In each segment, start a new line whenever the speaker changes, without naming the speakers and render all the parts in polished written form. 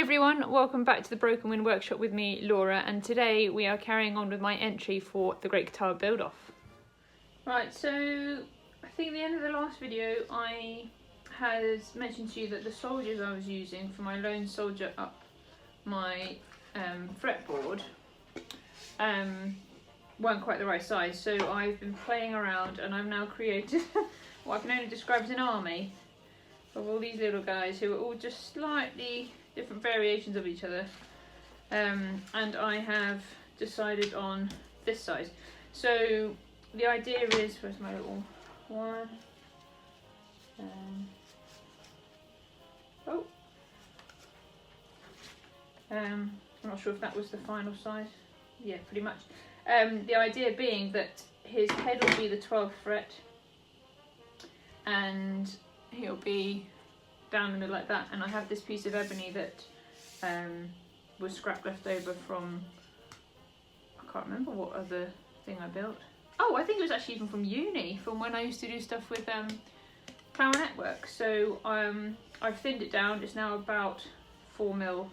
everyone, welcome back to the Broken Wind Workshop with me, Laura, and today we are carrying on with my entry for the Great Guitar Build-Off. Right, so I think at the end of the last video I had mentioned to you that the soldiers I was using for my lone soldier up my fretboard weren't quite the right size, so I've been playing around and I've now created what I can only describe as an army of all these little guys who are all just slightly different variations of each other, and I have decided on this size. So the idea is, where's my little one? I'm not sure if that was the final size. Yeah, pretty much. The idea being that his head will be the 12th fret and he'll be down the middle like that, and I have this piece of ebony that was scrap left over from, I can't remember what other thing I built. Oh, I think it was actually even from uni, from when I used to do stuff with clarinet work. So I've thinned it down, it's now about 4mm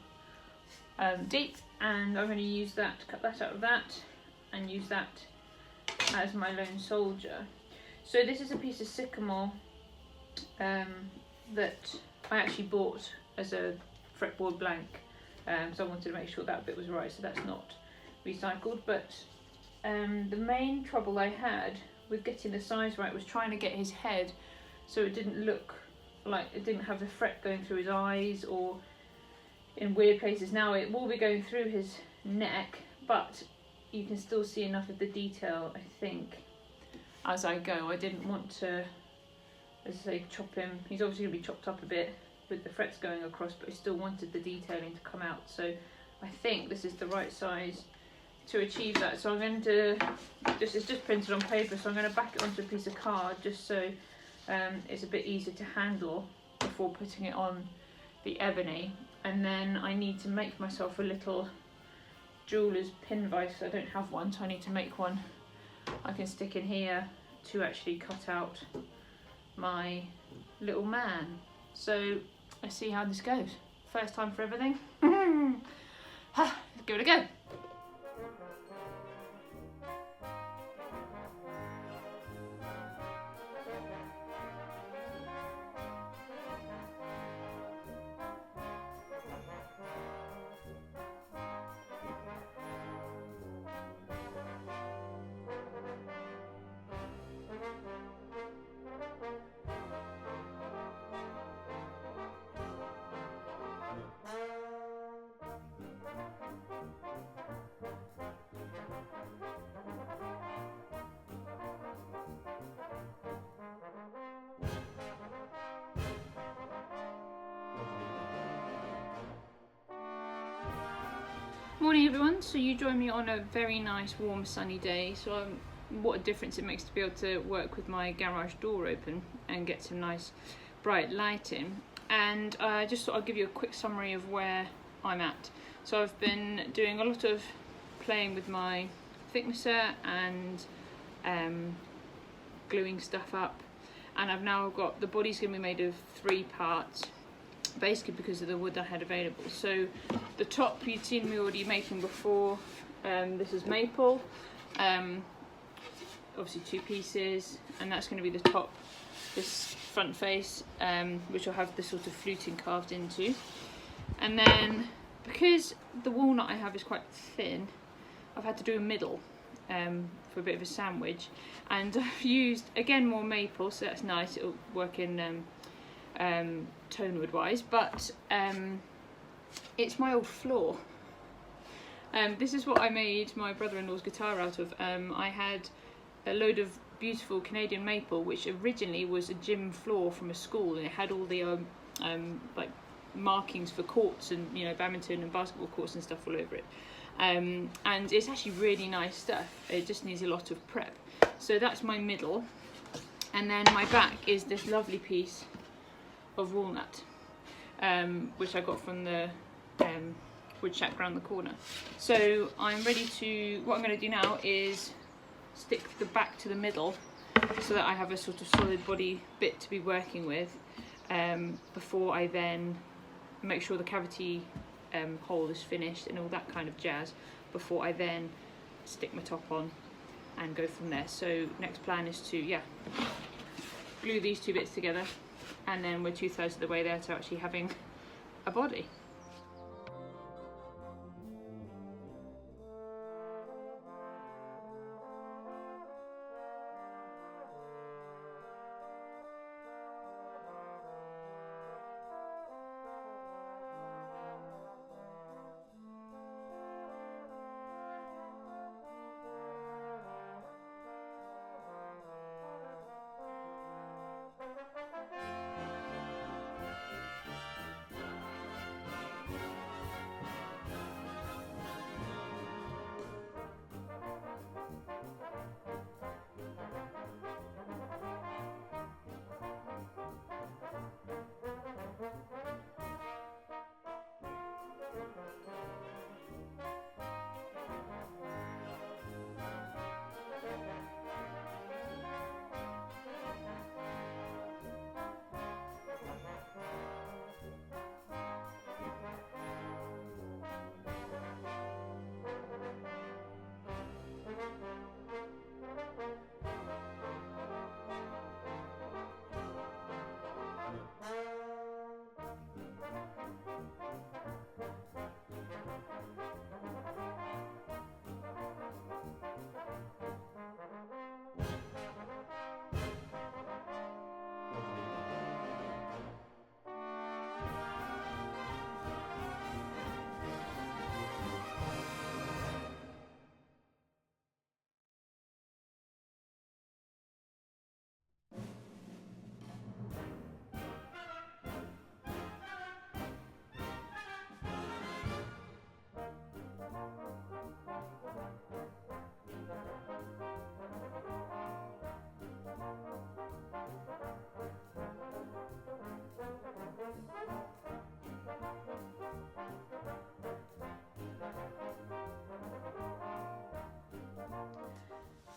deep, and I'm going to use that, cut that out of that and use that as my lone soldier. So this is a piece of sycamore that I actually bought as a fretboard blank, so I wanted to make sure that bit was right, so that's not recycled. But the main trouble I had with getting the size right was trying to get his head so it didn't look like, it didn't have the fret going through his eyes or in weird places. Now it will be going through his neck, but you can still see enough of the detail, I think, as I go. I didn't want to, as I say, chop him. He's obviously going to be chopped up a bit with the frets going across, but I still wanted the detailing to come out. So I think this is the right size to achieve that. So I'm going to, it's just printed on paper, so I'm going to back it onto a piece of card just so it's a bit easier to handle before putting it on the ebony. And then I need to make myself a little jeweler's pin vise. I don't have one, so I need to make one I can stick in here to actually cut out my little man. So let's see how this goes. First time for everything. Let's give it a go. Morning everyone, so you join me on a very nice warm sunny day. So what a difference it makes to be able to work with my garage door open and get some nice bright light in. And I just thought I'd give you a quick summary of where I'm at. So I've been doing a lot of playing with my thicknesser and gluing stuff up, and I've now got, the body's going to be made of 3 parts, basically because of the wood I had available. So the top you'd seen me already making before. This is maple, obviously 2 pieces, and that's going to be the top, this front face, which will have the sort of fluting carved into. And then because the walnut I have is quite thin, I've had to do a middle for a bit of a sandwich, and I've used again more maple, so that's nice, it'll work in tone wood wise, but it's my old floor. This is what I made my brother-in-law's guitar out of. I had a load of beautiful Canadian maple, which originally was a gym floor from a school, and it had all the like markings for courts and, you know, badminton and basketball courts and stuff all over it. And it's actually really nice stuff. It just needs a lot of prep. So that's my middle, and then my back is this lovely piece of walnut, which I got from the wood shack around the corner. So I'm ready to, what I'm going to do now is stick the back to the middle so that I have a sort of solid body bit to be working with, before I then make sure the cavity hole is finished and all that kind of jazz before I then stick my top on and go from there. So next plan is to glue these two bits together, and then we're 2/3 of the way there to actually having a body.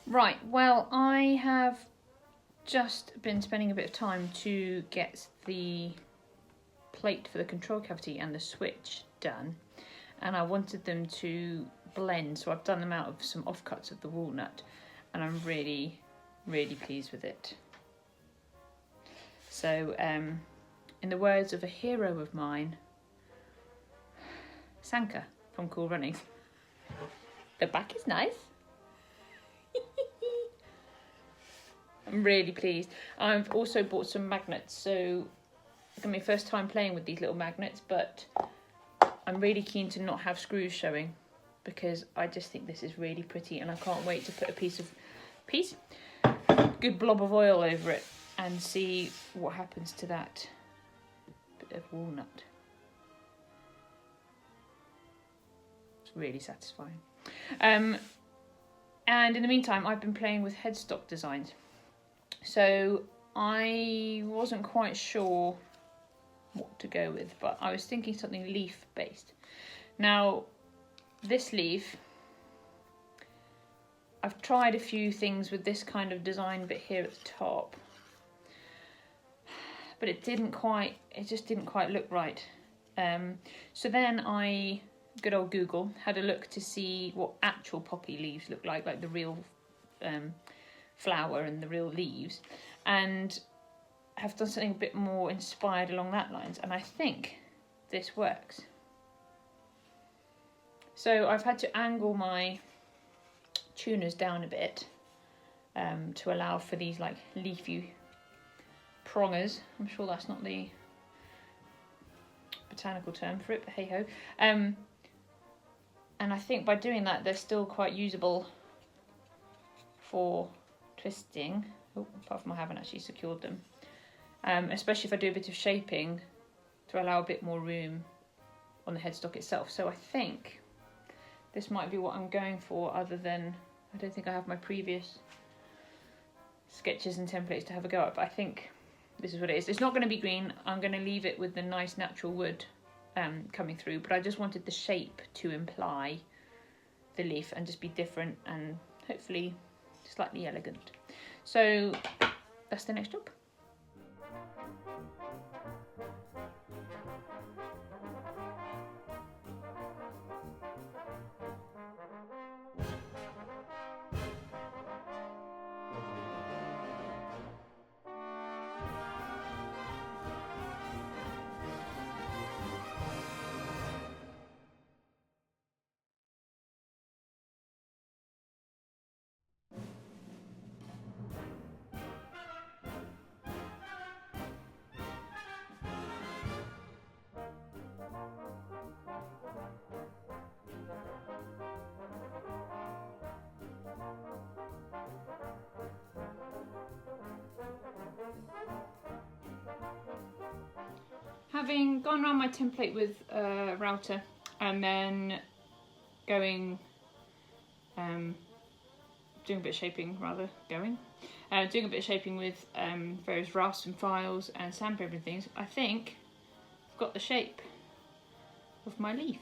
Right, well, I have just been spending a bit of time to get the plate for the control cavity and the switch done, and I wanted them to blend, so I've done them out of some offcuts of the walnut, and I'm really, really pleased with it. So, in the words of a hero of mine, Sanka from Cool Runnings, the back is nice. I'm really pleased. I've also bought some magnets, so it's gonna be my first time playing with these little magnets, but I'm really keen to not have screws showing because I just think this is really pretty, and I can't wait to put a good blob of oil over it and see what happens to that bit of walnut. It's really satisfying. And in the meantime, I've been playing with Headstock designs. So I wasn't quite sure what to go with, but I was thinking something leaf based. Now, this leaf, I've tried a few things with this kind of design bit here at the top, but it just didn't quite look right. So then I, good old Google, had a look to see what actual poppy leaves look like the real flower and the real leaves, and have done something a bit more inspired along that lines, and I think this works. So I've had to angle my tuners down a bit to allow for these like leafy prongers. I'm sure that's not the botanical term for it, but hey ho. And I think by doing that they're still quite usable for twisting, apart from I haven't actually secured them, especially if I do a bit of shaping to allow a bit more room on the headstock itself. So I think this might be what I'm going for, other than I don't think I have my previous sketches and templates to have a go at, but I think this is what it is. It's not going to be green. I'm going to leave it with the nice natural wood coming through, but I just wanted the shape to imply the leaf and just be different and hopefully slightly elegant. So that's the next job. Having gone around my template with a router and then doing a bit of shaping doing a bit of shaping with various rasps and files and sandpaper and things, I think I've got the shape of my leaf.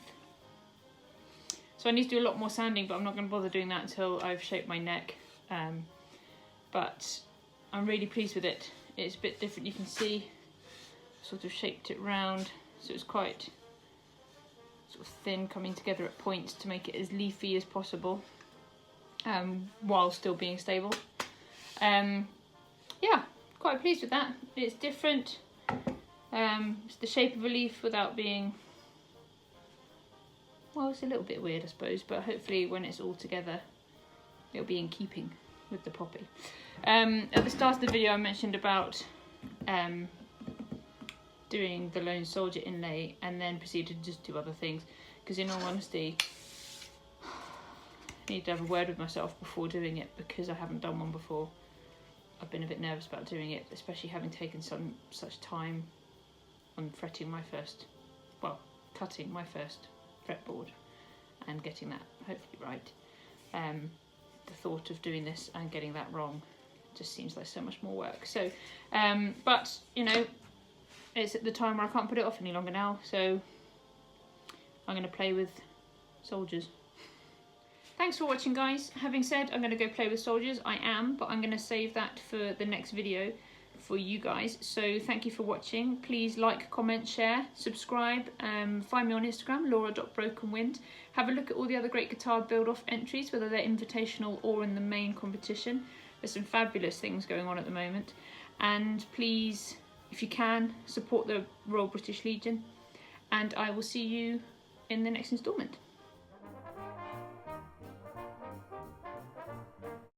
So I need to do a lot more sanding, but I'm not going to bother doing that until I've shaped my neck. But I'm really pleased with it. It's a bit different, you can see, sort of shaped it round, so it's quite sort of thin, coming together at points to make it as leafy as possible, while still being stable. Yeah, quite pleased with that. It's different. It's the shape of a leaf without being, well, it's a little bit weird I suppose, but hopefully when it's all together it'll be in keeping with the poppy. At the start of the video I mentioned about doing the lone soldier inlay and then proceeded to just do other things, because in all honesty I need to have a word with myself before doing it, because I haven't done one before. I've been a bit nervous about doing it, especially having taken such time on cutting my first fretboard and getting that hopefully right. The thought of doing this and getting that wrong just seems like so much more work. So, but you know, it's at the time where I can't put it off any longer now, so I'm going to play with soldiers. Thanks for watching, guys. Having said I'm going to go play with soldiers, I am, but I'm going to save that for the next video for you guys. So thank you for watching. Please like, comment, share, subscribe. Find me on Instagram, laura.brokenwind. Have a look at all the other great guitar build-off entries, whether they're invitational or in the main competition. There's some fabulous things going on at the moment. And please, if you can, support the Royal British Legion. And I will see you in the next instalment.